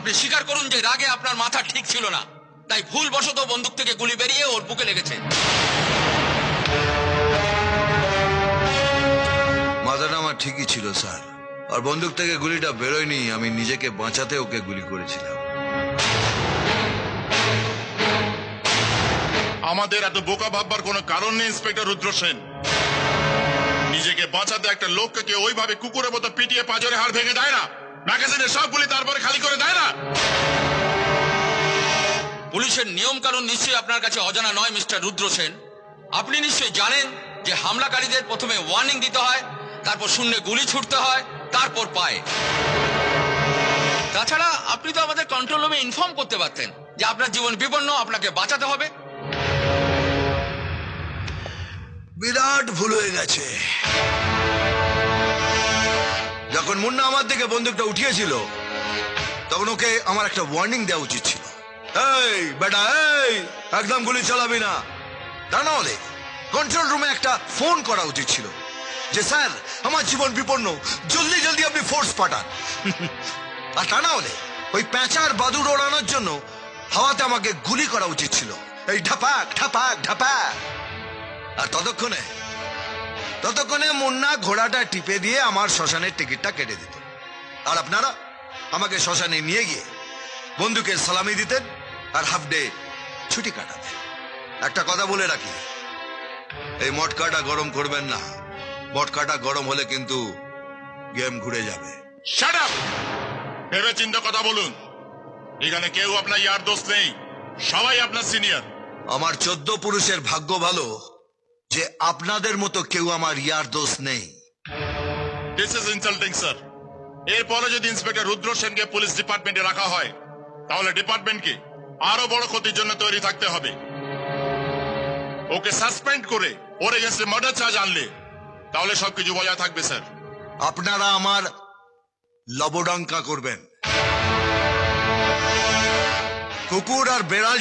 আপনি স্বীকার করুন যে রাগে আপনার মাথা ঠিক ছিল না, তাই ভুলবশত বন্দুক থেকে গুলি বেরিয়ে ওর বুকে লেগেছে। মাথাটা আমার ঠিকই ছিল স্যার, আর বন্দুক থেকে গুলিটা বেরোয়নি, আমি নিজেকে বাঁচাতে ওকে গুলি করেছিলাম। আমাদের এত বোকা ভাববার কোনো কারণ নেই ইন্সপেক্টর রুদ্র সেন। নিজেকে বাঁচাতে একটা লোককে কেউ ওইভাবে কুকুরের মতো পিটিয়ে পাঁজরে হাড় ভেঙে দেয় না, ম্যাগাজিনের সব গুলি তারপরে খালি করে দেয় না। পুলিশের নিয়ম কানুন নিশ্চয়ই আপনার কাছে অজানা নয় মিস্টার রুদ্র সেন। আপনি নিশ্চয়ই জানেন যে হামলাকারীদের প্রথমে ওয়ার্নিং দিতে হয়, তারপর শূন্যে গুলি ছুটতে হয়, তারপর পায়ে। তাছাড়া আপনি তো আমাদের কন্ট্রোল রুমে ইনফর্ম করতে পারতেন যে আপনার জীবন বিপন্ন, আপনাকে বাঁচাতে হবে। বিরাট ভুল হয়ে গেছে। যখন মুন্না আমার দিকে বন্দুকটা উঠিয়েছিল তখন ওকে আমার একটা ওয়ার্নিং দেওয়া উচিত ছিল। এই বেটা, এই একদম গুলি চালাবি না। তা না হলে কন্ট্রোল রুমে একটা ফোন করা উচিত ছিল যে স্যার আমার জীবন বিপন্ন, জলদি জলদি আপনি ফোর্স পাঠান। আর তা না হলে ওই প্যাঁচার বাদুড় ওড়ানোর জন্য হাওয়াতে আমাকে গুলি করা উচিত ছিল, এই ঢাপাক ঢাপাক ঢাপাক। আর ততক্ষণে মুন্না ঘোড়াটা টিপে দিয়ে আমার শ্মশানের টিকিটটা কেটে দিত, আর আপনারা আমাকে শ্মশানে নিয়ে গিয়ে বন্দুকের সালামি দিতেন আর হাফ ডে ছুটি কাটাতেন। একটা কথা বলে রাখি, এই মটকাটা গরম করবেন না, মটকাটা গরম হলে কিন্তু গেম ঘুরে যাবে। Shut up! ভেবে চিন্তা কথা বলুন। এখানে কেউ আপনার ইয়ার দোস্ত নেই, সবাই আপনার সিনিয়র। আমার 14 পুরুষের ভাগ্য ভালো যে আপনাদের মতো কেউ আমার ইয়ার দোস্ত নেই। This is insulting sir. এরপরে যদি ইন্সপেক্টর রুদ্র সেনকে পুলিশ ডিপার্টমেন্টে রাখা হয় তাহলে ডিপার্টমেন্টকে আরো বড় ক্ষতির জন্য তৈরি থাকতে হবে। ওকে সাসপেন্ড করে ওর এগেন্সটে মার্ডার চার্জ আনলে তাহলে সবকিছু বজায় থাকবে স্যার। আপনারা আমার লবডঙ্কা করবেন। কুকুর আর বেড়াল